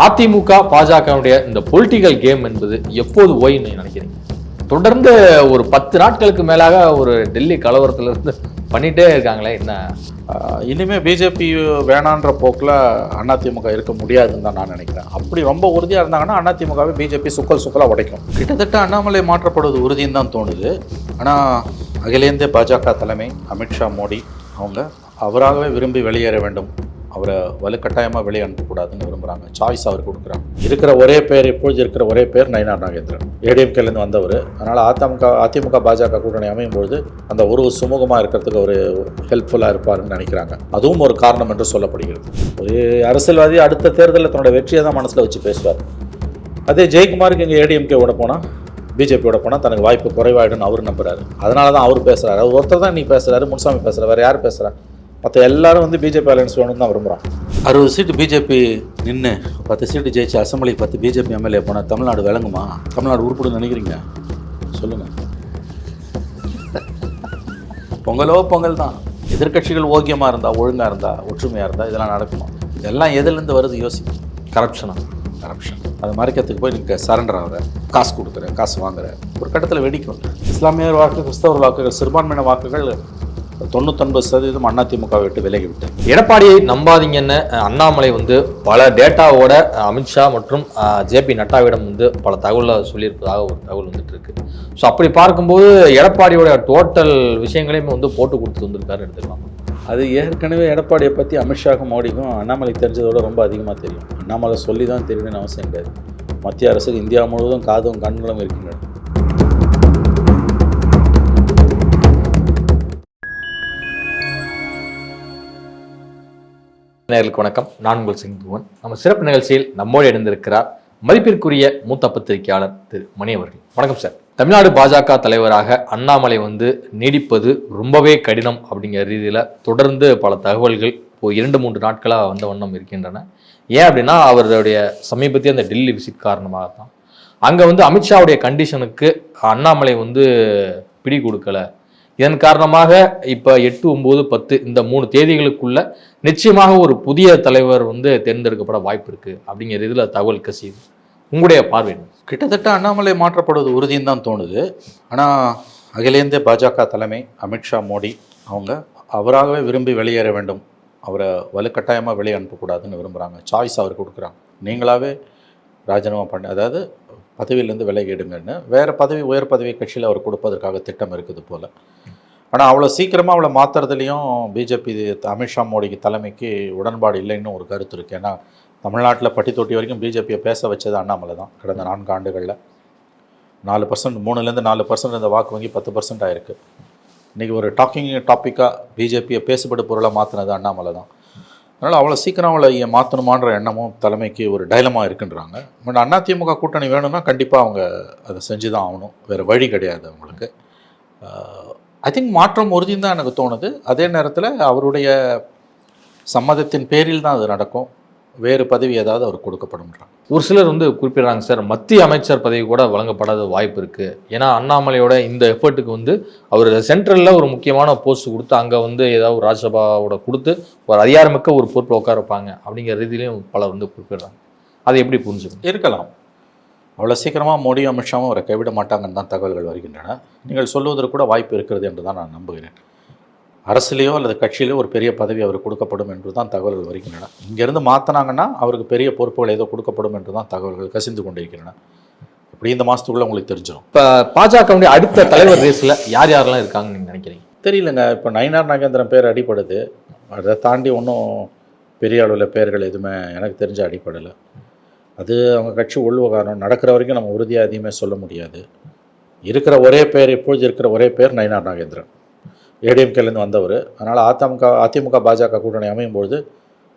அதிமுக பாஜகவுடைய இந்த political game என்பது எப்போது ஓய்ன்னு நினைக்கிறீங்க? தொடர்ந்து ஒரு 10 நாட்களுக்கு மேலாக ஒரு டெல்லி கலவரத்துல இருந்து பண்ணிட்டே இருக்காங்களே, என்ன இனிமே பிஜேபி வேணான்ற போக்கில் அதிமுக இருக்க முடியாதுன்னு தான் நான் நினைக்கிறேன். அப்படி ரொம்ப உறுதியாக இருந்தாங்கன்னா அதிமுகவை பிஜேபி சுக்கலாக உடைக்கும். கிட்டத்தட்ட அண்ணாமலை மாற்றப்படுவது உறுதின்னு தான் தோணுது. ஆனால் அகில இந்திய பாஜக தலைமை அமித்ஷா மோடி அவங்க அவராகவே விரும்பி வெளியேற வேண்டும், அவரை வலுக்கட்டாயமாக வெளியே அனுப்பக்கூடாதுன்னு விரும்புகிறாங்க. சாய்ஸ் அவர் கொடுக்குறாங்க. இருக்கிற ஒரே பேர், இப்பொழுது இருக்கிற ஒரே பேர் நயினார் நாகேந்திரன், ஏடிஎம்கேலேருந்து வந்தவர். அதனால் அதிமுக பாஜக கூட்டணி அமையும் பொழுது அந்த உறவு சுமூகமாக இருக்கிறதுக்கு ஒரு ஹெல்ப்ஃபுல்லாக இருப்பார்னு நினைக்கிறாங்க. அதுவும் ஒரு காரணம் என்று சொல்லப்படுகிறது. ஒரு அரசியல்வாதி அடுத்த தேர்தலில் தன்னோட வெற்றியை தான் மனசில் வச்சு பேசுவார். அதே ஜெயக்குமாருக்கு இங்கே ஏடிஎம்கேவோட போனால், பிஜேபியோட போனால் தனக்கு வாய்ப்பு குறைவாயிடுன்னு அவர் நம்புறாரு. அதனால தான் அவர் பேசுகிறாரு. அவர் ஒருத்தர் தான் நீ பேசுகிறாரு, முனுசாமி பேசுகிறார், வேறு யார் பேசுகிறா? மற்ற எல்லாரும் பிஜேபி அலையன்ஸ் வேணும்னு தான் விரும்புகிறான். 60 சீட்டு பிஜேபி நின்று 10 சீட்டு ஜெயிச்சு அசம்பிளிக்கு 10 பிஜேபி எம்எல்ஏ போனால் தமிழ்நாடு விளங்குமா? தமிழ்நாடு உருப்பிடுன்னு நினைக்கிறீங்க? சொல்லுங்கள். பொங்கல் தான். எதிர்கட்சிகள் ஓக்கியமாக இருந்தால், ஒழுங்காக இருந்தால், ஒற்றுமையாக இருந்தால் இதெல்லாம் நடக்குமா? இதெல்லாம் எதுலேருந்து வருது யோசிக்கும். கரப்ஷன். அது மறைக்கிறதுக்கு போய் நீங்கள் சரண்டர் ஆகிற, காசு கொடுக்குற, காசு வாங்குற, ஒரு கட்டத்தில் வெடிக்கும். இஸ்லாமியர் வாக்கு, கிறிஸ்தவர் வாக்குகள், சிறுபான்மையின வாக்குகள் 99% அதிமுக விட்டு விலகிவிட்டு. எடப்பாடியை நம்பாதீங்கன்னு அண்ணாமலை பல டேட்டாவோட அமித்ஷா மற்றும் ஜேபி நட்டாவிடம் பல தகவலை சொல்லியிருப்பதாக ஒரு தகவல் வந்துட்டு இருக்கு. ஸோ அப்படி பார்க்கும்போது எடப்பாடியோட டோட்டல் விஷயங்களையுமே போட்டு கொடுத்து வந்திருக்காரு எடுத்துக்கலாம். அது ஏற்கனவே எடப்பாடியை பற்றி அமித்ஷாவுக்கும் மோடிக்கும் அண்ணாமலை தெரிஞ்சதோட ரொம்ப அதிகமாக தெரியும். அண்ணாமலை சொல்லி தான் தெரியணும்னு அவசியம் கிடையாது. மத்திய அரசுக்கு இந்தியா முழுவதும் காதும் கண்களும் இருக்கின்றன. நேயர்களுக்கு வணக்கம். நான் உங்கள் சிந்துவன். நம்ம சிறப்பு நிகழ்ச்சியில் நம்மோடு இணைந்திருக்கிறார் மதிப்பிற்குரிய மூத்த பத்திரிகையாளர் திரு மணி அவர்கள். வணக்கம் சார். தமிழ்நாடு பாஜக தலைவராக அண்ணாமலை நீடிப்பது ரொம்பவே கடினம் அப்படிங்கிற ரீதியில் தொடர்ந்து பல தகவல்கள் இப்போ 2-3 நாட்களாக வந்த வண்ணம் இருக்கின்றன. ஏன் அப்படின்னா அவருடைய சமீபத்திய அந்த டெல்லி விசிட் காரணமாக தான். அங்கே அமித்ஷாவுடைய கண்டிஷனுக்கு அண்ணாமலை பிடி கொடுக்கல. இதன் காரணமாக இப்போ 8, 9, 10 இந்த 3 தேதிகளுக்குள்ள நிச்சயமாக ஒரு புதிய தலைவர் தேர்ந்தெடுக்கப்பட வாய்ப்பு இருக்கு அப்படிங்கிற இதில் தகவல் கசியுது. உங்களுடைய பார்வை? கிட்டத்தட்ட அண்ணாமலை மாற்றப்படுவது உறுதின்னு தான் தோணுது. ஆனால் அகில இந்திய பாஜக தலைமை அமித்ஷா மோடி அவங்க அவராகவே விரும்பி வெளியேற வேண்டும், அவரை வலுக்கட்டாயமாக வெளியே அனுப்பக்கூடாதுன்னு விரும்புகிறாங்க. சாய்ஸ் அவர் கொடுக்குறாங்க. நீங்களாகவே ராஜினாமா பண்ண, அதாவது பதவியிலேருந்து விலகிடுங்கன்னு வேறு பதவி, உயர் பதவி கட்சியில் அவர் கொடுப்பதற்காக திட்டம் இருக்குது போல். ஆனால் அவ்வளோ சீக்கிரமாக அவளை மாற்றுறதுலேயும் பிஜேபி அமித்ஷா மோடிக்கு தலைமைக்கு உடன்பாடு இல்லைன்னு ஒரு கருத்து இருக்குது. ஏன்னா தமிழ்நாட்டில் பட்டி தொட்டி வரைக்கும் பிஜேபியை பேச வச்சது அண்ணாமலை தான். கடந்த 4 ஆண்டுகளில் 4%, 3% இந்த வாக்கு வங்கி 10% ஆயிருக்கு. இன்றைக்கி ஒரு டாக்கிங் டாப்பிக்காக பிஜேபியை பேசுபடு பொருளை மாற்றினது அண்ணாமலை தான். அதனால் அவ்வளோ சீக்கிரம் அவளை மாற்றணுமான்ற எண்ணமும் தலைமைக்கு ஒரு டைலமா இருக்குன்றாங்க. பட் அதிமுக கூட்டணி வேணும்னா கண்டிப்பாக அவங்க அதை செஞ்சு தான் ஆகணும், வேறு வழி கிடையாது அவங்களுக்கு. ஐ திங்க் மாற்றம் உறுதின்னு தான் எனக்கு தோணுது. அதே நேரத்தில் அவருடைய சம்மதத்தின் பேரில் தான் அது நடக்கும். வேறு பதவி ஏதாவது அவர் கொடுக்கப்படும்ன்றாங்க. ஒரு சிலர் குறிப்பிடுறாங்க சார், மத்திய அமைச்சர் பதவி கூட வழங்கப்படாத வாய்ப்பு இருக்குது. ஏன்னா அண்ணாமலையோட இந்த எஃபர்ட்டுக்கு அவர் சென்ட்ரலில் ஒரு முக்கியமான போஸ்ட் கொடுத்து அங்கே ஏதாவது ராஜ்யசபாவோட கொடுத்து ஒரு அதிகாரமிக்க ஒரு பொறுப்பில் உட்கார வைப்பாங்க அப்படிங்கிற ரீதியிலையும் பலர் குறிப்பிடுறாங்க. அதை எப்படி புரிஞ்சுக்கணும்? இருக்கலாம். அவ்வளோ சீக்கிரமாக மோடி அமித்ஷாவும் அவரை கைவிட மாட்டாங்கன்னு தான் தகவல்கள் வருகின்றன. நீங்கள் சொல்வதற்கு கூட வாய்ப்பு இருக்கிறது என்று தான் நான் நம்புகிறேன். அரசியலையோ அல்லது கட்சியிலையோ ஒரு பெரிய பதவி அவருக்கு கொடுக்கப்படும் என்று தான் தகவல்கள் வருகின்றன. இங்கேருந்து மாற்றினாங்கன்னா அவருக்கு பெரிய பொறுப்புகள் ஏதோ கொடுக்கப்படும் என்று தான் தகவல்கள் கசிந்து கொண்டிருக்கின்றன. இப்படி இந்த மாதத்துக்குள்ளே உங்களுக்கு தெரிஞ்சிடும். இப்போ பாஜக அடுத்த தலைவர் ரேஸில் யார் யாரெல்லாம் இருக்காங்கன்னு நீங்கள் நினைக்கிறீங்க? தெரியலங்க. இப்போ நயினார் நாகேந்திரன் பேர் அடிப்படுது. அதை தாண்டி ஒன்றும் பெரிய அளவில் பேர்கள் எதுவுமே எனக்கு தெரிஞ்ச அடிப்படலை. அது அவங்க கட்சி உள்விவகாரம் நடக்கிற வரைக்கும் நம்ம உறுதியாக எதையுமே சொல்ல முடியாது. இருக்கிற ஒரே பேர், இப்பொழுது இருக்கிற ஒரே பேர் நயினார் நாகேந்திரன், ஏடிஎம்கேலேருந்து வந்தவர். அதனால் அதிமுக பாஜக கூட்டணி அமையும் பொழுது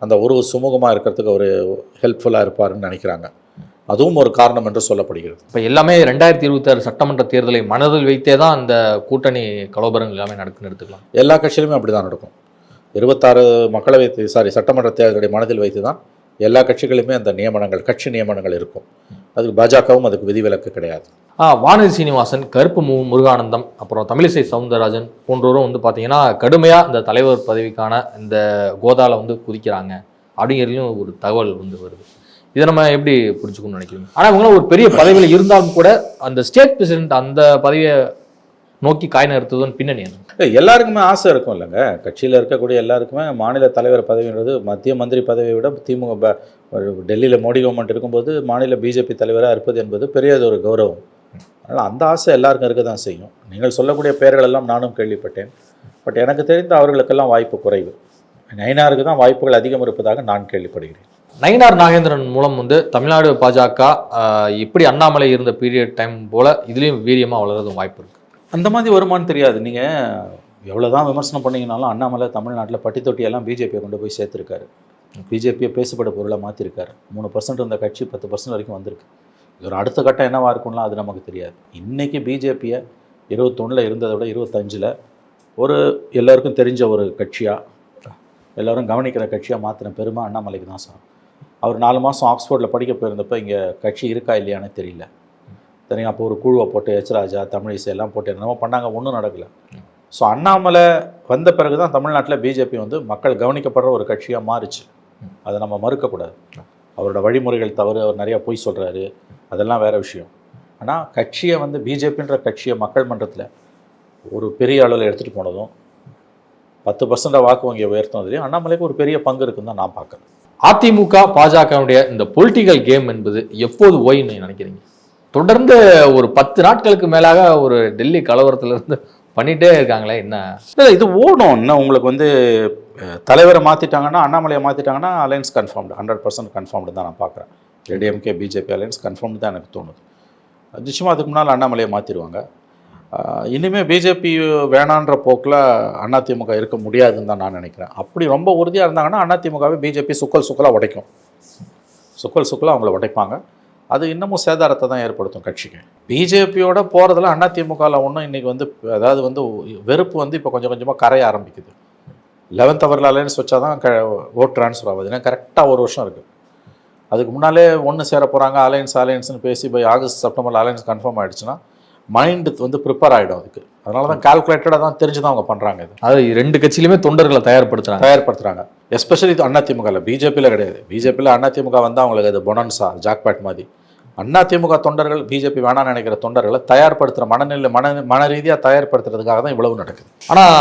அந்த உறவு சுமூகமாக இருக்கிறதுக்கு ஒரு ஹெல்ப்ஃபுல்லாக இருப்பார்னு நினைக்கிறாங்க. அதுவும் ஒரு காரணம் என்று சொல்லப்படுகிறது. இப்போ எல்லாமே 2026 சட்டமன்ற தேர்தலை மனதில் வைத்தே தான் அந்த கூட்டணி கலவரங்கள் எல்லாமே நடக்குன்னு எடுத்துக்கலாம். எல்லா கட்சியிலுமே அப்படி தான் நடக்கும். 26 சட்டமன்ற தேர்தலை மனதில் வைத்து தான் எல்லா கட்சிகளுமே அந்த நியமனங்கள், கட்சி நியமனங்கள் இருக்கும். அதுக்கு பாஜகவும் அதுக்கு விதிவிலக்கு கிடையாது. வானதி சீனிவாசன், கருப்பு முருகானந்தம், அப்புறம் தமிழிசை சவுந்தரராஜன் போன்றோரும் பார்த்தீங்கன்னா கடுமையாக இந்த தலைவர் பதவிக்கான இந்த கோதாவில் குதிக்கிறாங்க அப்படிங்கிறதுலையும் ஒரு தகவல் வருது. இதை நம்ம எப்படி புரிஞ்சுக்கணும்னு நினைக்கிறீங்க? ஆனா இவங்களும் ஒரு பெரிய பதவியில இருந்தாலும் கூட அந்த ஸ்டேட் பிரசிடென்ட் அந்த பதவியை நோக்கி காய் நகர்த்துவதன் பின்னணி என்ன? எல்லாருக்குமே ஆசை இருக்கும் இல்லைங்க. கட்சியில் இருக்கக்கூடிய எல்லாருக்குமே மாநில தலைவர் பதவின்றது மத்திய மந்திரி பதவியை விட திமுக டெல்லியில் மோடி கவர்மெண்ட் இருக்கும்போது மாநில பிஜேபி தலைவராக இருப்பது என்பது பெரியது ஒரு கௌரவம். அதனால் அந்த ஆசை எல்லாருக்கும் இருக்க தான் செய்யும். நீங்கள் சொல்லக்கூடிய பெயர்கள் எல்லாம் நானும் கேள்விப்பட்டேன். பட் எனக்கு தெரிந்த அவர்களுக்கெல்லாம் வாய்ப்பு குறைவு. நயினாருக்கு தான் வாய்ப்புகள் அதிகம் இருப்பதாக நான் கேள்விப்படுகிறேன். நயினார் நாகேந்திரன் மூலம் வந்து தமிழ்நாடு பாஜக எப்படி அண்ணாமலை இருந்த பீரியட் டைம் போல இதுலேயும் வீரியமாக வளர்றது வாய்ப்பு இருக்கு. அந்த மாதிரி வருமானு தெரியாது. நீங்கள் எவ்வளோதான் விமர்சனம் பண்ணிங்கனாலும் அண்ணாமலை தமிழ்நாட்டில் பட்டி தொட்டியெல்லாம் பிஜேபியை கொண்டு போய் சேர்த்துருக்காரு. பிஜேபியை பேசுபட பொருளை மாற்றிருக்காரு. 3% இருந்த கட்சி 10% வரைக்கும் வந்திருக்கு. இது ஒரு அடுத்த கட்டம் என்னவா இருக்கும்லாம் அது நமக்கு தெரியாது. இன்றைக்கி பிஜேபியை 21 இருந்ததை விட 25 ஒரு எல்லோருக்கும் தெரிஞ்ச ஒரு கட்சியாக எல்லோரும் கவனிக்கிற கட்சியாக மாற்றின பெருமை அண்ணாமலைக்கு தான் சார். அவர் 4 மாதம் ஆக்ஸ்போர்டில் படிக்க போயிருந்தப்போ இங்கே கட்சி இருக்கா இல்லையானே தெரியல. சரிங்க, அப்போ ஒரு குழுவை போட்டு எச்ராஜா தமிழிசை எல்லாம் போட்டு என்னமோ பண்ணாங்க, ஒன்றும் நடக்கலை. ஸோ அண்ணாமலை வந்த பிறகு தான் தமிழ்நாட்டில் பிஜேபி வந்து மக்கள் கவனிக்கப்படுற ஒரு கட்சியாக மாறிச்சு. அதை நம்ம மறுக்கக்கூடாது. அவரோட வழிமுறைகள் தவறு, அவர் நிறையா பொய் சொல்கிறாரு, அதெல்லாம் வேறு விஷயம். ஆனால் கட்சியை வந்து பிஜேபின்ற கட்சியை மக்கள் மன்றத்தில் ஒரு பெரிய அளவில் எடுத்துகிட்டு போனதும் 10% வாக்கு வங்கியை உயர்த்தினதுலேயும் அண்ணாமலைக்கு ஒரு பெரிய பங்கு இருக்குன்னு தான் நான் பார்க்குறேன். அதிமுக பாஜகவுடைய இந்த பொலிட்டிக்கல் கேம் என்பது எப்போது ஓய்ன்னு நினைக்கிறீங்க? தொடர்ந்து ஒரு 10 நாட்களுக்கு மேலாக ஒரு டெல்லி கலவரத்திலிருந்து பண்ணிகிட்டே இருக்காங்களே, என்ன இது ஓடும்? இன்னும் உங்களுக்கு வந்து தலைவரை மாற்றிட்டாங்கன்னா, அண்ணாமலையை மாற்றிட்டாங்கன்னா அலையன்ஸ் கன்ஃபார்ம்டு, 100% கன்ஃபார்ம்டு தான் நான் பார்க்குறேன். ஏடிஎம்கே பிஜேபி அலையன்ஸ் கன்ஃபார்ம்டு தான் எனக்கு தோணுது. நிச்சயமாக அதுக்கு முன்னால் அண்ணாமலையை மாற்றிடுவாங்க. இனிமேல் பிஜேபி வேணான்ற போக்கில் அதிமுக இருக்க முடியாதுன்னு தான் நான் நினைக்கிறேன். அப்படி ரொம்ப உறுதியாக இருந்தாங்கன்னா அதிமுகவை பிஜேபி சுக்கலாக உடைக்கும். சுக்கலாக அவங்கள உடைப்பாங்க. அது இன்னமும் சேதாரத்தை தான் ஏற்படுத்தும் கட்சிக்கு. பிஜேபியோட போகிறதுல அதிமுகவில் ஒன்றும் இன்றைக்கி வந்து அதாவது வந்து வெறுப்பு வந்து இப்போ கொஞ்சம் கொஞ்சமாக கரைய ஆரம்பிக்குது. 11th ஹவரில் அலையன்ஸ் வச்சா தான் ஓட் ட்ரான்ஸ்ஃபர் ஆகுது. ஏன்னா கரெக்டாக 1 வருஷம் இருக்குது. அதுக்கு முன்னாலே ஒன்று சேர போகிறாங்க, அலையன்ஸ்னு பேசி போய் ஆகஸ்ட் செப்டம்பரில் அலையன்ஸ் கன்ஃபார்ம் ஆகிடுச்சுன்னா மைண்டு வந்து ப்ரிப்பேர் ஆகிடும் அதுக்கு. அதனால தான் கால்குலேட்டடாக தான் தெரிஞ்சு தான் அவங்க பண்ணுறாங்க. இது அது 2 கட்சியிலுமே தொண்டர்களை தயார்படுத்துகிறாங்க. எஸ்பெஷலி அதிமுகவில், பிஜேபியில் கிடையாது. பிஜேபியில் அதிமுக வந்து அவங்களுக்கு அது பொனன்சா ஜாக்பாட் மாதிரி. அதிமுக தொண்டர்கள் பிஜேபி வேணான்னு நினைக்கிற தொண்டர்களை தயார்படுத்துகிற மன ரீதியாக தயார்படுத்துறதுக்காக தான் இவ்வளவு நடக்குது. ஆனால்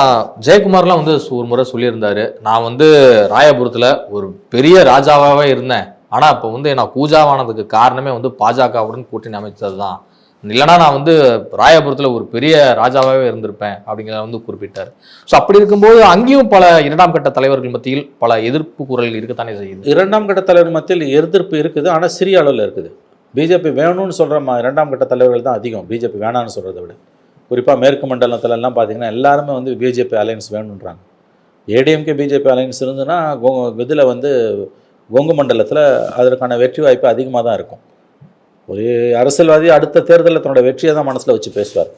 ஜெயக்குமார்லாம் வந்து ஒரு முறை சொல்லியிருந்தாரு, நான் வந்து ராயபுரத்தில் ஒரு பெரிய ராஜாவாகவே இருந்தேன், ஆனால் இப்போ வந்து நான் கூஜாவானதுக்கு காரணமே வந்து பாஜகவுடன் கூட்டணி அமைச்சது தான், இல்லைனா நான் வந்து ராயபுரத்தில் ஒரு பெரிய ராஜாவாகவே இருந்திருப்பேன் அப்படிங்கிறத வந்து குறிப்பிட்டார். ஸோ அப்படி இருக்கும்போது அங்கேயும் பல 2ஆம் கட்ட தலைவர்கள் மத்தியில் பல எதிர்ப்பு குரல்கள் இருக்கத்தானே செய்யுது. 2ஆம் கட்ட தலைவர் மத்தியில் எதிர்ப்பு இருக்குது, ஆனால் சிறிய அளவில் இருக்குது. பிஜேபி வேணும்னு சொல்கிற 2ஆம் கட்ட தலைவர்கள் தான் அதிகம், பிஜேபி வேணான்னு சொல்கிறத விட. குறிப்பாக மேற்கு மண்டலத்திலலாம் பார்த்தீங்கன்னா எல்லாருமே வந்து பிஜேபி அலையன்ஸ் வேணுன்றாங்க. ஏடிஎம்கே பிஜேபி அலையன்ஸ் இருந்துன்னா இதில் வந்து கொங்கு மண்டலத்தில் அதற்கான வெற்றி வாய்ப்பு அதிகமாக தான் இருக்கும். ஒரு அரசியல்வாதி அடுத்த தேர்தலில் தன்னோட வெற்றியை தான் மனசில் வச்சு பேசுவார்.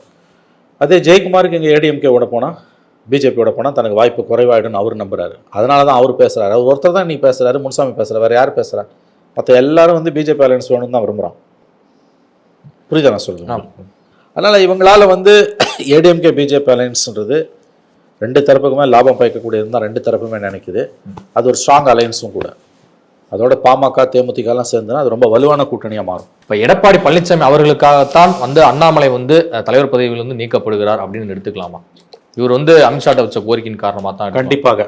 அதே ஜெயக்குமாருக்கு இங்கே ஏடிஎம்கேவோட போனால், பிஜேபியோட போனால் தனக்கு வாய்ப்பு குறைவாயிடும்னு அவர் நம்புறாரு. அதனால தான் அவர் பேசுகிறாரு. அவர் ஒருத்தர் தான் நீ பேசுகிறாரு, முன்சாமி பேசுகிறார், வேறு யார் பேசுகிறா? மற்ற எல்லாரும் வந்து பிஜேபி அலையன்ஸ் வேணும்னு தான் விரும்புகிறான். புரியுதா நான் சொல்கிறேன்? அதனால் இவங்களால் வந்து ஏடிஎம்கே பிஜேபி அலையன்ஸ்ன்றது 2 தரப்புக்குமே லாபம் பயக்கக்கூடியது தான் 2 தரப்புமே நினைக்குது. அது ஒரு ஸ்ட்ராங் அலையன்ஸும் கூட. அதோட பாமக தேமுதிகலாம் சேர்ந்துன்னா அது ரொம்ப வலுவான கூட்டணியாக மாறும். இப்போ எடப்பாடி பழனிசாமி அவர்களுக்காகத்தான் வந்து அண்ணாமலை வந்து தலைவர் பதவியில் வந்து நீக்கப்படுகிறார் அப்படின்னு எடுத்துக்கலாமா? இவர் வந்து அமித்ஷாட்ட வச்ச கோரிக்கையின் காரணமாக தான். கண்டிப்பாக.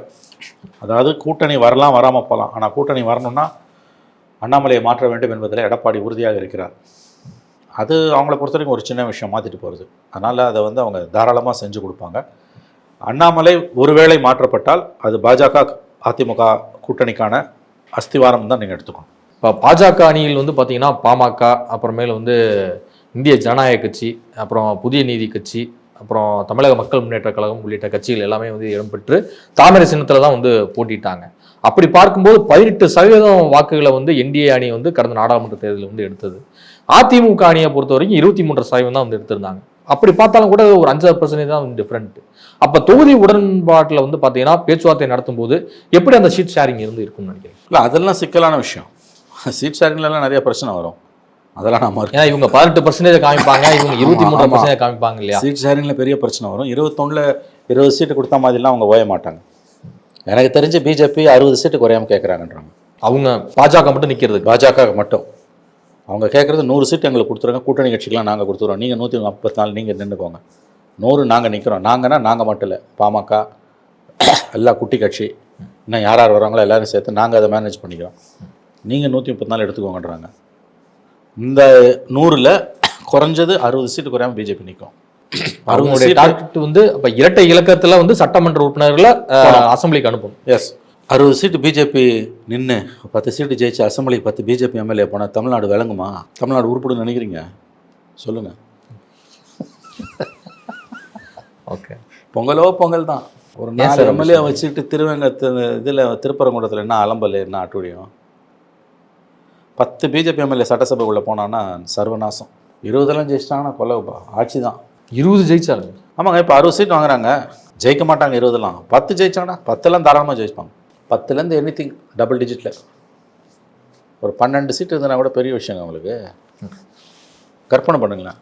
அதாவது கூட்டணி வரலாம், வராமல் போகலாம். ஆனால் கூட்டணி வரணும்னா அண்ணாமலையை மாற்ற வேண்டும் என்பதில் எடப்பாடி உறுதியாக இருக்கிறார். அது அவங்கள பொறுத்த வரைக்கும் ஒரு சின்ன விஷயம், மாற்றிட்டு போகிறது. அதனால் அதை வந்து அவங்க தாராளமாக செஞ்சு கொடுப்பாங்க. அண்ணாமலை ஒருவேளை மாற்றப்பட்டால் அது பாஜக அதிமுக கூட்டணிக்கான அஸ்திவாரம் தான் நீங்கள் எடுத்துக்கணும். இப்போ பாஜக அணியில் வந்து பார்த்தீங்கன்னா பாமக, அப்புறமேல வந்து இந்திய ஜனநாயக கட்சி, அப்புறம் புதிய நீதி கட்சி, அப்புறம் தமிழக மக்கள் முன்னேற்ற கழகம் உள்ளிட்ட கட்சிகள் எல்லாமே வந்து இடம்பெற்று தாமரை சின்னத்தில் தான் வந்து போட்டிட்டாங்க. அப்படி பார்க்கும்போது 18% வாக்குகளை வந்து என்டிஏ அணி வந்து கடந்த நாடாளுமன்ற தேர்தலில் வந்து எடுத்தது. அதிமுக அணியை பொறுத்த வரைக்கும் 23% தான் வந்து எடுத்திருந்தாங்க. அப்படி பார்த்தாலும் கூட ஒரு 5% தான் வந்து டிஃப்ரெண்ட். அப்போ தொகுதி உடன்பாட்டில் வந்து பார்த்தீங்கன்னா பேச்சுவார்த்தை நடத்தும் போது எப்படி அந்த சீட் ஷேரிங் இருந்து இருக்கும்னு நினைக்கிறேன். இல்லை, அதெல்லாம் சிக்கலான விஷயம். சீட் ஷேரிங்லாம் நிறைய பிரச்சனை வரும். அதெல்லாம் நம்ம ஏன்னா இவங்க 18% காமிப்பாங்க, இவங்க 23% காமிப்பாங்க இல்லையா? சீட் ஷேரிங்கில் பெரிய பிரச்சனை வரும். 21ல் 20 சீட்டு கொடுத்தா மாதிரிலாம் அவங்க ஓய மாட்டாங்க. எனக்கு தெரிஞ்சு பிஜேபி 60 சீட்டு குறையாமல் கேட்குறாங்கன்றாங்க. அவங்க பாஜக மட்டும் நிக்கிறது. பாஜக மட்டும் அவங்க கேட்குறது 100 சீட் எங்களுக்கு கொடுத்துருங்க, கூட்டணி கட்சிக்கெலாம் நாங்கள் கொடுத்துருவோம், நீங்கள் 134 நீங்கள் நின்றுக்கோங்க, 100 நாங்கள் நிற்கிறோம். நாங்கன்னா நாங்கள் மட்டும் இல்லை, பாமக எல்லா குட்டி கட்சி இன்னும் யார் யார் வராங்களோ எல்லோரும் சேர்த்து நாங்கள் அதை மேனேஜ் பண்ணிக்கிறோம், நீங்கள் 134 எடுத்துக்கோங்கன்றாங்க. இந்த 100ல் குறைஞ்சது 60 சீட்டு குறையாமல் பிஜேபி நிற்கும். அவங்களுடைய டார்கெட் வந்து அப்ப இரட்டை இலக்கத்துல வந்து சட்டமன்ற உறுப்பினர்களை அசம்பிளிக்கு அனுப்பணும். எஸ், 60 சீட்டு பிஜேபி நின்று 10 சீட்டு ஜெயிச்சு அசம்பிளிக்கு 10 பிஜேபி எம்எல்ஏ போனால் தமிழ்நாடு விளங்குமா? தமிழ்நாடு உருப்படுன்னு நினைக்கிறீங்க? சொல்லுங்கள். ஓகே, பொங்கல் தான். ஒரு 4 எம்எல்ஏ வச்சுக்கிட்டு இதில் திருப்பரங்குன்றத்தில் என்ன அலம்பல், என்ன அட்டுழியம்? 10 பிஜேபி எம்எல்ஏ சட்டசபைக்குள்ளே போனான்னா சர்வநாசம். 20 ஜெயிச்சிட்டாங்கன்னா கொல்லப்பா, ஆட்சி தான். 20 ஜெயிச்சாங்க. ஆமாங்க, இப்போ 60 சீட் வாங்குறாங்க, ஜெயிக்க மாட்டாங்க 20லாம். 10 ஜெயிச்சாங்கன்னா 10லாம் தாராளமாக ஜெயிப்பாங்க. 10லேருந்து எனிதிங் டபுள் டிஜிட்டில் ஒரு 12 சீட் இருந்ததுனா கூட பெரிய விஷயங்க அவங்களுக்கு. கற்பனை பண்ணுங்களேன்,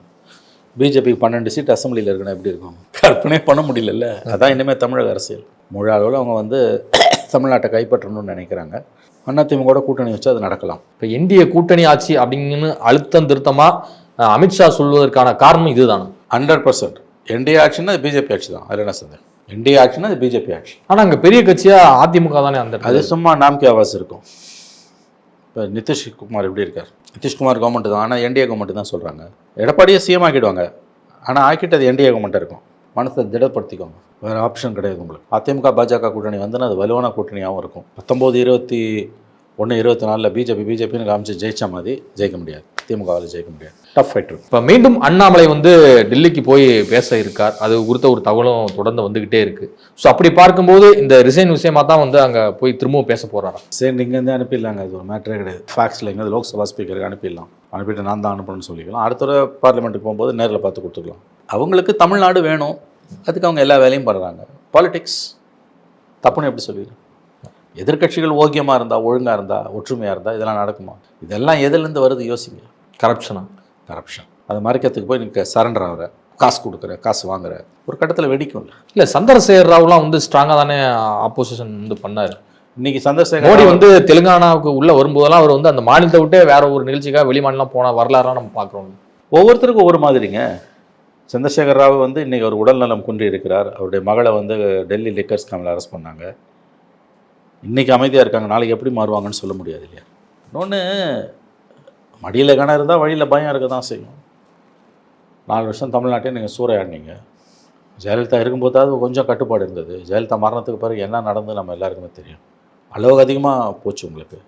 பிஜேபிக்கு 12 சீட் அசம்பிளியில் இருக்குன்னா எப்படி இருக்கும்? கற்பனை பண்ண முடியல. அதான் இனிமேல் தமிழக அரசியல் முழு அளவில் அவங்க வந்து தமிழ்நாட்டை கைப்பற்றணும்னு நினைக்கிறாங்க. அதிமுக கூட்டணி வச்சு அது நடக்கலாம். இப்போ என்டிஏ கூட்டணி ஆட்சி அப்படின்னு அழுத்தம் திருத்தமா அமித்ஷா சொல்வதற்கான காரணம் இதுதான். 100% என்டிஏ ஆட்சின்னா அது பிஜேபி ஆட்சி தான், அதில் என்ன சந்தேகம்? என்டிஏ ஆட்சின்னா அது பிஜேபி ஆட்சி. ஆனால் அங்கே பெரிய கட்சியாக அதிமுக தானே. அந்த அது சும்மா நாம்கே ஆவாஸ் இருக்கும். இப்போ நிதிஷ்குமார் எப்படி இருக்கார்? நிதிஷ்குமார் கவர்மெண்ட் தான், ஆனால் என்டிஏ கவர்மெண்ட் தான் சொல்கிறாங்க. எடப்பாடியை சிஎம் ஆக்கிடுவாங்க, ஆனால் ஆக்கிட்டது என்டிஏ கவர்மெண்ட்டாக இருக்கும். மனசை திடப்படுத்திக்கோங்க, வேறு ஆப்ஷன் கிடையாது உங்களுக்கு. அதிமுக பாஜக கூட்டணி வந்துன்னா அது வலுவான கூட்டணியாகவும் இருக்கும். 19, 21, 24 பிஜேபின்னு காமிச்சு ஜெயிச்ச மாதிரி ஜெயிக்க முடியாது, திமுகவில் ஜெயிக்க முடியாது. டஃப் ஃபைட் இருக்கும். இப்போ மீண்டும் அண்ணாமலை வந்து டெல்லிக்கு போய் பேச இருக்கார், அது குறித்த ஒரு தகவலும் தொடர்ந்து வந்துகிட்டே இருக்கு. ஸோ அப்படி பார்க்கும்போது இந்த ரிசைன் விஷயமா தான் வந்து அங்கே போய் திரும்பவும் பேச போறாரா? சரி, இங்கேருந்து அனுப்பிடலாங்க, அது ஒரு மேட்டரே கிடையாது. ஃபேக்ஸில் இங்கே லோக்சபா ஸ்பீக்கருக்கு அனுப்பிடலாம், அனுப்பிட்டு நான் தான் அனுப்பணும்னு சொல்லிக்கலாம். அடுத்த பார்லிமெண்ட்டுக்கு போகும்போது நேரில் பார்த்து கொடுத்துக்கலாம். அவங்களுக்கு தமிழ்நாடு வேணும், அதுக்கு அவங்க எல்லா வேலையும் பண்ணுறாங்க. பாலிடிக்ஸ் தப்புன்னு எப்படி சொல்லிடுறேன்? எதிர்கட்சிகள் ஓக்கியமாக இருந்தால், ஒழுங்காக இருந்தால், ஒற்றுமையாக இருந்தால் இதெல்லாம் நடக்குமா? இதெல்லாம் எதுலேருந்து வருது யோசிங்க. கரப்ஷன். அது மறைக்கிறதுக்கு போய் நீங்கள் சரண்டர் ஆகிற, காசு கொடுக்குற, காசு வாங்குற, ஒரு கட்டத்தில் வெடிக்கும். இல்லை சந்திரசேகர் ராவ்லாம் வந்து ஸ்ட்ராங்காக தானே ஆப்போசிஷன் வந்து பண்ணார். இன்னைக்கு சந்திரசேகர் மோடி வந்து தெலுங்கானாவுக்கு உள்ள வரும்போதெல்லாம் அவர் வந்து அந்த மாநிலத்தை விட்டு வேற ஒரு நிகழ்ச்சிக்காக வெளிமாநிலம் போன வரலாறுலாம் நம்ம பார்க்குறோம். ஒவ்வொருத்தருக்கும் ஒவ்வொரு மாதிரிங்க. சந்திரசேகர் ராவ் வந்து இன்றைக்கி அவர் உடல்நலம் குன்றி இருக்கிறார். அவருடைய மகளை வந்து டெல்லி லிக்கர் ஸ்கேமில் அரெஸ்ட் பண்ணாங்க. இன்றைக்கி அமைதியாக இருக்காங்க, நாளைக்கு எப்படி மாறுவாங்கன்னு சொல்ல முடியாது இல்லையா? இன்னொன்று, மடியில் கணம் இருந்தால் வழியில் பயம் இருக்க தான் செய்யும். 4 வருஷம் தமிழ்நாட்டையும் நீங்கள் சூறையாடினீங்க. ஜெயலலிதா இருக்கும்போதாவது கொஞ்சம் கட்டுப்பாடு இருந்தது. ஜெயலலிதா மரணத்துக்கு பிறகு என்ன நடந்து நம்ம எல்லாருக்குமே தெரியும். அளவுக்கு அதிகமாக போச்சு உங்களுக்கு.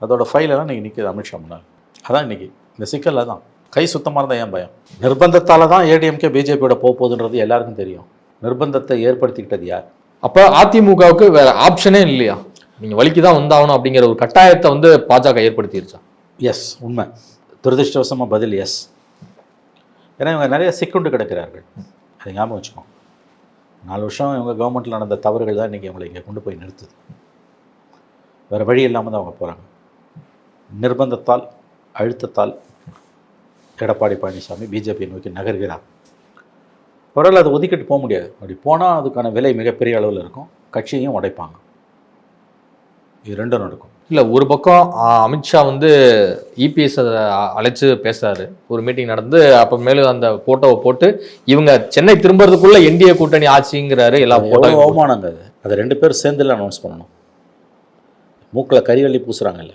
அதோட ஃபைலெல்லாம் இன்றைக்கி நிற்கிது அமித்ஷா முன்னால். அதான் இன்றைக்கி இந்த சிக்கலில் தான். கை சுத்தமாக இருந்தால் ஏன் பயம்? நிர்பந்தத்தால் தான் ஏடிஎம்கே பிஜேபியோட போகுதுன்றது எல்லாருக்கும் தெரியும். நிர்பந்தத்தை ஏற்படுத்திக்கிட்டது யார்? அப்போ அதிமுகவுக்கு வேற ஆப்ஷனே இல்லையா? நீங்கள் வலிக்கு தான் வந்தாகணும் அப்படிங்கிற ஒரு கட்டாயத்தை வந்து பாஜக ஏற்படுத்திடுச்சா? எஸ், உண்மை. துரதிருஷ்டவசமாக பதில் எஸ். ஏன்னா இவங்க நிறைய சிக்குண்டு கிடக்கிறார்கள், அதை ஞாபகம் வச்சுக்கோங்க. 4 வருஷம் இவங்க கவர்மெண்ட்டில் நடந்த தவறுகள் தான் இன்றைக்கி அவங்களை இங்கே கொண்டு போய் நிறுத்துது. வேறு வழி இல்லாமல் தான் அவங்க போகிறாங்க. நிர்பந்தத்தால், அழுத்தத்தால் எடப்பாடி பழனிசாமி பிஜேபியை நோக்கி நகர்கிறார். அவரால் அதை ஒதுக்கிட்டு போக முடியாது. அப்படி போனால் அதுக்கான விலை மிகப்பெரிய அளவில் இருக்கும், கட்சியையும் உடைப்பாங்க. இது ரெண்டும் நடக்கும். இல்லை, ஒரு பக்கம் அமித்ஷா வந்து இபிஎஸ் அழைச்சி பேசுறாரு, ஒரு மீட்டிங் நடந்து அப்போ மேலும் அந்த ஃபோட்டோவை போட்டு இவங்க சென்னை திரும்புறதுக்குள்ள என்டிஏ கூட்டணி ஆட்சிங்கிறாரு. எல்லா ஃபோட்டோ அவமானங்க. அதை 2 பேர் சேர்ந்துல அனௌன்ஸ் பண்ணணும். மூக்கில் கறிவள்ளி பூசுகிறாங்கல்ல.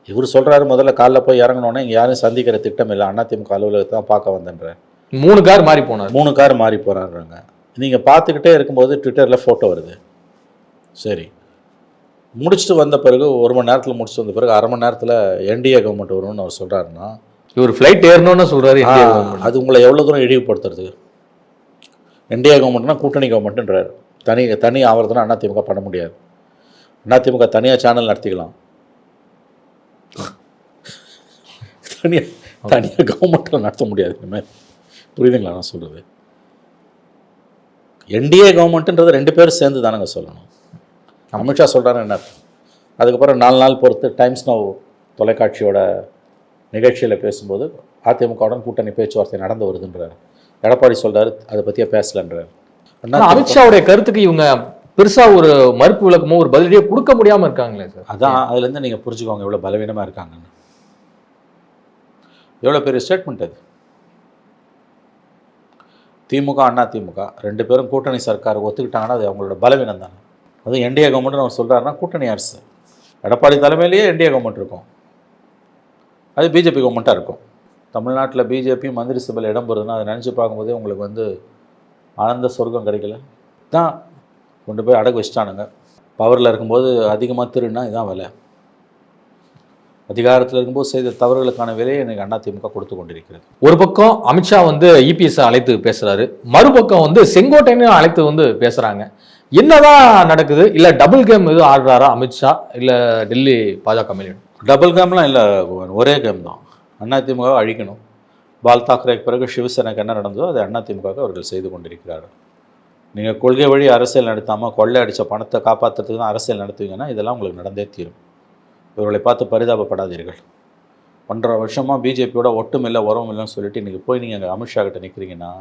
இவர் சொல்கிறாரு முதல்ல காலைல போய் இறங்கணுன்னே இங்கே யாரும் சந்திக்கிற திட்டம் இல்லை, அதிமுக அலுவலகத்தை தான் பார்க்க வந்தேன்ற. 3 கார் மாறி போனார். 3 கார் மாறி போகிறாங்க. நீங்கள் பார்த்துக்கிட்டே இருக்கும்போது ட்விட்டரில் ஃபோட்டோ வருது. சரி, முடிச்சுட்டு வந்த பிறகு 1 மணி நேரத்தில் முடிச்சுட்டு வந்த பிறகு 1/2 மணி நேரத்தில் என்டிஏ கவர்மெண்ட் வரும்னு அவர் சொல்கிறாருன்னா, இவர் ஃப்ளைட் ஏறணும்னு சொல்கிறாரு. அது உங்களை எவ்வளோ தூரம் இழிவுபடுத்துறது? என்டிஏ கவர்மெண்ட்னா கூட்டணி கவர்மெண்ட்டுன்றார். தனி ஆவறதுனா அதிமுக பண்ண முடியாது. அதிமுக தனியாக சேனல் நடத்திக்கலாம், தனியாக கவர்மெண்ட்டில் நடத்த முடியாது. இனிமேல் புரியுதுங்களா நான் சொல்கிறது? என்டிஏ கவர்மெண்ட்டுன்றது 2 பேரும் சேர்ந்து தானங்க சொல்லணும். அமித்ஷா சொல்கிறாரு என்ன? அதுக்கப்புறம் 4 நாள் பொறுத்து டைம்ஸ் நவ் தொலைக்காட்சியோட நிகழ்ச்சியில் பேசும்போது அதிமுகவுடன் கூட்டணி பேச்சுவார்த்தை நடந்து வருதுன்றார். எடப்பாடி சொல்கிறாரு அதை பற்றியே பேசலன்றார். அமித்ஷாவுடைய கருத்துக்கு இவங்க பெருசா ஒரு மறுப்பு விளக்கமோ ஒரு பதிலடியோ கொடுக்க முடியாம இருக்காங்களே சார். அதான் அதுலேருந்து நீங்கள் புரிஞ்சுக்கோங்க எவ்வளோ பலவீனமாக இருக்காங்கன்னு. எவ்வளோ பெரிய ஸ்டேட்மெண்ட் அது. திமுக அண்ணா திமுக 2 பேரும் கூட்டணி சர்க்கார் ஒத்துக்கிட்டாங்கன்னா அது அவங்களோட பலவீனம் தானே. அதுவும் என்டிஏ கவர்மெண்ட்னு அவர் சொல்கிறாருன்னா கூட்டணி அரசு எடப்பாடி தலைமையிலேயே என்டிஏ கவர்மெண்ட் இருக்கும், அது பிஜேபி கவர்மெண்ட்டாக இருக்கும். தமிழ்நாட்டில் பிஜேபி மந்திரி சபையில் இடம் பெறுதுன்னா அதை நினச்சி பார்க்கும்போதே உங்களுக்கு வந்து ஆனந்த சொர்க்கம் கிடைக்கல. தான் கொண்டு போய் அடகு வச்சிட்டானுங்க. பவரில் இருக்கும்போது அதிகமாக திருடுனா இதுதான் விலை. அதிகாரத்தில் இருக்கும்போது செய்த தவறுகளுக்கான விலையை எனக்கு அதிமுக கொடுத்து கொண்டிருக்கிறது. ஒரு பக்கம் அமித்ஷா வந்து இபிஎஸ் அழைத்து பேசுறாரு, மறுபக்கம் வந்து செங்கோட்டையனையும் அழைத்து வந்து பேசுறாங்க. என்னதான் நடக்குது? இல்ல டபுள் கேம் எதுவும் ஆடுறாரா அமித்ஷா, இல்ல டெல்லி பாஜக மேலிடம்? டபுள் கேம்லாம் இல்லை, ஒரே கேம் தான். அதிமுகவை அழிக்கணும். பால் தாக்கரேக்கு பிறகு சிவசேனைக்கு என்ன நடந்ததோ அதை அதிமுகவை அவர்கள் செய்து கொண்டிருக்கிறார்கள். நீங்கள் கொள்கை வழி அரசியல் நடத்தாமல் கொள்ளை அடித்த பணத்தை காப்பாற்றுறதுக்கு தான் அரசியல் நடத்துவீங்கன்னா இதெல்லாம் உங்களுக்கு நடந்தே தீரும். இவர்களை பார்த்து பரிதாபப்படாதீர்கள். 1.5 வருஷமாக பிஜேபியோட ஒட்டும் இல்லை உறவும் இல்லைன்னு சொல்லிட்டு இன்றைக்கி போய் நீங்கள் அங்கே அமித்ஷா கிட்ட நிற்கிறீங்கன்னா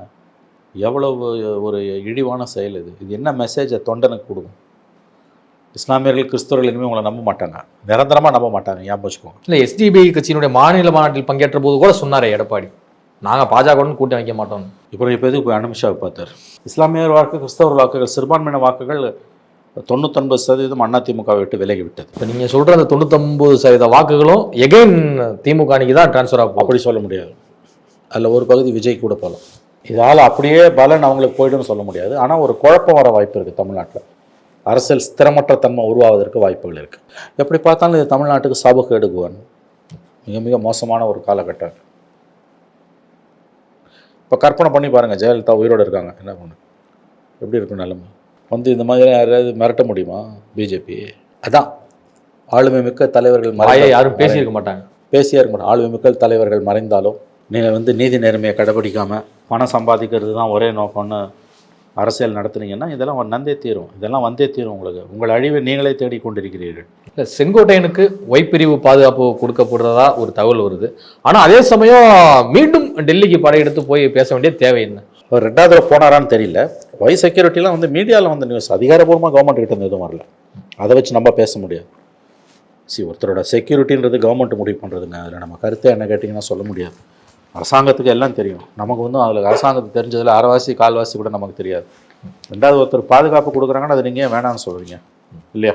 எவ்வளவு ஒரு இழிவான செயல் இது. இது என்ன மெசேஜை தொண்டனுக்கு கொடுக்கும்? இஸ்லாமியர்கள் கிறிஸ்தவர்கள் இனிமேல் உங்களை நம்ப மாட்டாங்க, நிரந்தரமாக நம்ப மாட்டாங்க. ஞாபகம் வச்சுக்கோங்க. இல்லை, எஸ்டிபி கட்சியினுடைய மாநில மாநாட்டில் பங்கேற்ற போது கூட சொன்னாரே எடப்பாடி, நாங்கள் பாஜகவுடன் கூட்டம் வைக்க மாட்டோம். இப்போ எதுக்கு போய் அமித்ஷாவை பார்த்தார்? இஸ்லாமியர் வாக்கு, கிறிஸ்தவர் வாக்குகள், சிறுபான்மையின வாக்குகள் 99% அதிமுகவை விட்டு விலகி விட்டது. இப்போ நீங்கள் சொல்கிற அந்த 99% வாக்குகளும் எகைன் திமுக அணிக்கு தான் டிரான்ஸ்ஃபர் ஆகும். அப்படி சொல்ல முடியாது. அதில் ஒரு பகுதி விஜய் கூட போகலாம். இதால் அப்படியே பலன் அவங்களுக்கு போய்டுன்னு சொல்ல முடியாது. ஆனால் ஒரு குழப்பம் வர வாய்ப்பு இருக்குது. தமிழ்நாட்டில் அரசியல் ஸ்திரமற்ற தன்மை உருவாவதற்கு வாய்ப்புகள் இருக்குது. எப்படி பார்த்தாலும் இது தமிழ்நாட்டுக்கு சாபக்கு எடுக்குவான். மிக மிக மோசமான ஒரு காலகட்டம். இப்போ கற்பனை பண்ணி பாருங்கள், ஜெயலலிதா உயிரோடு இருக்காங்க, என்ன பண்ணு எப்படி இருக்கும் நிலைமை? வந்து இந்த மாதிரி யாராவது மிரட்ட முடியுமா பிஜேபி? அதான் ஆளுமை மிக்க தலைவர்கள் யாரும் பேசியிருக்க மாட்டாங்க, பேசியே இருக்க மாட்டாங்க. ஆளுமை மிக்க தலைவர்கள் மறைந்தாலும் நீங்கள் வந்து நீதி நேர்மையை கடைபிடிக்காமல் பணம் சம்பாதிக்கிறது தான் ஒரே நோக்கம்னு அரசியல் நடத்துனீங்கன்னா இதெல்லாம் நந்தே தீரும். இதெல்லாம் வந்தே தீரும். உங்களுக்கு உங்கள் அழிவை நீங்களே தேடிக்கொண்டிருக்கிறீர்கள். இல்லை, செங்கோட்டையனுக்கு ஒய்பிரிவு பாதுகாப்பு கொடுக்கப்படுறதா ஒரு தகவல் வருது. ஆனால் அதே சமயம் மீண்டும் டெல்லிக்கு படையெடுத்து போய் பேச வேண்டிய தேவை என்ன? அவர் 2வது தடவை போனாரான்னு தெரியல. ஒய் செக்யூரிட்டிலாம் வந்து மீடியாவில் வந்து நியூஸ் அதிகாரப்பூர்வமாக கவர்மெண்ட் கிட்ட இருந்து எதுவும் வரல. அதை வச்சு நம்ம பேச முடியாது. ஒருத்தரோட செக்யூரிட்டின்றது கவர்மெண்ட் முடிவு பண்ணுறதுங்க. அதில் நம்ம கருத்தை என்ன கேட்டிங்கன்னா சொல்ல முடியாது. அரசாங்கத்துக்கு எல்லாம் தெரியும். நமக்கு வந்து அதில் அரசாங்கத்துக்கு தெரிஞ்சதில் அரைவாசி கால்வாசி கூட நமக்கு தெரியாது. 2வது ஒருத்தர் பாதுகாப்பு கொடுக்குறாங்கன்னா அதை நீங்கள் வேணான்னு சொல்கிறீங்க இல்லையா?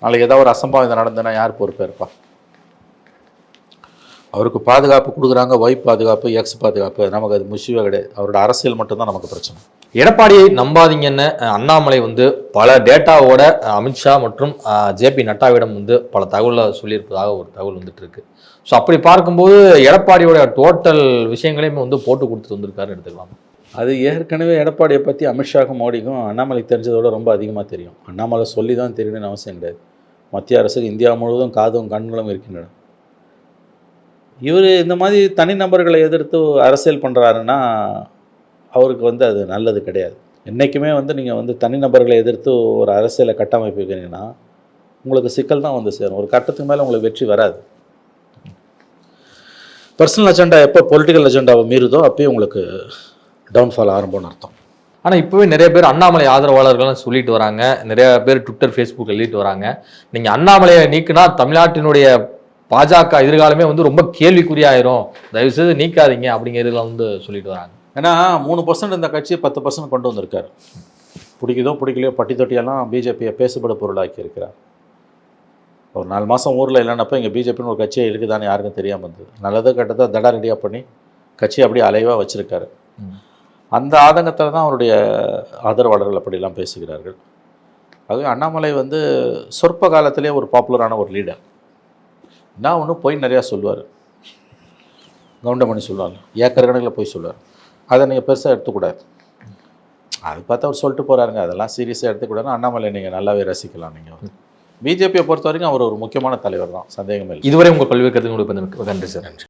நாளைக்கு ஏதாவது ஒரு அசம்பாவிதம் நடந்ததுன்னா யார் பொறுப்பாக இருப்பா? அவருக்கு பாதுகாப்பு கொடுக்குறாங்க, ஒய் பாதுகாப்பு, எக்ஸ் பாதுகாப்பு, நமக்கு அது முஷிவே கிடையாது. அவரோட அரசியல் மட்டும்தான் நமக்கு பிரச்சனை. எடப்பாடியை நம்பாதீங்கன்னு அண்ணாமலை வந்து பல டேட்டாவோட அமித்ஷா மற்றும் ஜேபி நட்டாவிடம் வந்து பல தகவலை சொல்லியிருப்பதாக ஒரு தகவல் வந்துட்டு இருக்கு. ஸோ அப்படி பார்க்கும்போது எடப்பாடியோட டோட்டல் விஷயங்களையுமே வந்து போட்டு கொடுத்துட்டு வந்திருக்காருன்னு எடுத்துக்கலாம். அது ஏற்கனவே எடப்பாடியை பற்றி அமித்ஷாக்கும் மோடிக்கும் அண்ணாமலைக்கு தெரிஞ்சதோட ரொம்ப அதிகமாக தெரியும். அண்ணாமலை சொல்லி தான் தெரியணும்னு அவசியம் கிடையாது. மத்திய அரசுக்கு இந்தியா முழுவதும் காதும் கண்களும் இருக்கின்றன. இவர் இந்த மாதிரி தனிநபர்களை எதிர்த்து அரசியல் பண்ணுறாருன்னா அவருக்கு வந்து அது நல்லது கிடையாது. என்றைக்குமே வந்து நீங்கள் வந்து தனிநபர்களை எதிர்த்து ஒரு அரசியலை கட்டமைப்பு வைக்கிறீங்கன்னா உங்களுக்கு சிக்கல் தான் வந்து சேரும். ஒரு கட்டத்துக்கு மேலே உங்களுக்கு வெற்றி வராது. பர்சனல் அஜெண்டா எப்போ பொலிட்டிக்கல் அஜெண்டாவை மீறுதோ அப்போயே உங்களுக்கு டவுன்ஃபால் ஆரம்பம்னு அர்த்தம். ஆனால் இப்போவே நிறைய பேர் அண்ணாமலை ஆதரவாளர்கள்லாம் சொல்லிட்டு வராங்க, நிறைய பேர் ட்விட்டர் ஃபேஸ்புக் எழுதிட்டு வராங்க, நீங்கள் அண்ணாமலையை நீக்கினா தமிழ்நாட்டினுடைய பாஜக எதிர்காலமே வந்து ரொம்ப கேள்விக்குறியாயிரும், தயவுசெய்து நீக்காதீங்க அப்படிங்கிறதுலாம் வந்து சொல்லிட்டு வராங்க. ஏன்னா 3% இந்த கட்சியை 10% கொண்டு வந்திருக்காரு. பிடிக்குதோ பிடிக்கலையோ பட்டி தொட்டியெல்லாம் பிஜேபியை பேசுபட பொருளாக்கி இருக்கிறார். ஒரு 4 மாதம் ஊரில் இல்லைன்னப்போ இங்கே பிஜேபின்னு ஒரு கட்சியை இருக்குதான்னு யாருக்கும் தெரியாமல் இருந்தது. நல்லது கெட்டதை தடா ரெடியாக பண்ணி கட்சியை அப்படியே அலைவாக வச்சுருக்காரு. அந்த ஆதங்கத்தில் தான் அவருடைய ஆதரவாளர்கள் அப்படிலாம் பேசுகிறார்கள். ஆகவே அண்ணாமலை வந்து சொற்ப காலத்திலே ஒரு பாப்புலரான ஒரு லீடர். நான் ஒன்றும் போய் நிறையா சொல்லுவார், கவுண்டமணி சொல்லுவாங்க, ஏக்கர் கணக்கில் போய் சொல்லுவார். அதை நீங்கள் பெருசாக எடுத்துக்கூடாது. அது பார்த்தா அவர் சொல்லிட்டு போகிறாருங்க, அதெல்லாம் சீரியஸாக எடுத்துக்கூடாது. அண்ணாமலை நீங்கள் நல்லாவே ரசிக்கலாம். நீங்கள் பிஜேபியை பொறுத்த வரைக்கும் அவர் ஒரு முக்கியமான தலைவர் தான், சந்தேகமே இல்லை. இதுவரை உங்கள் பல்வேறு கருத்துக்களுக்கு நன்றி சார். நன்றி.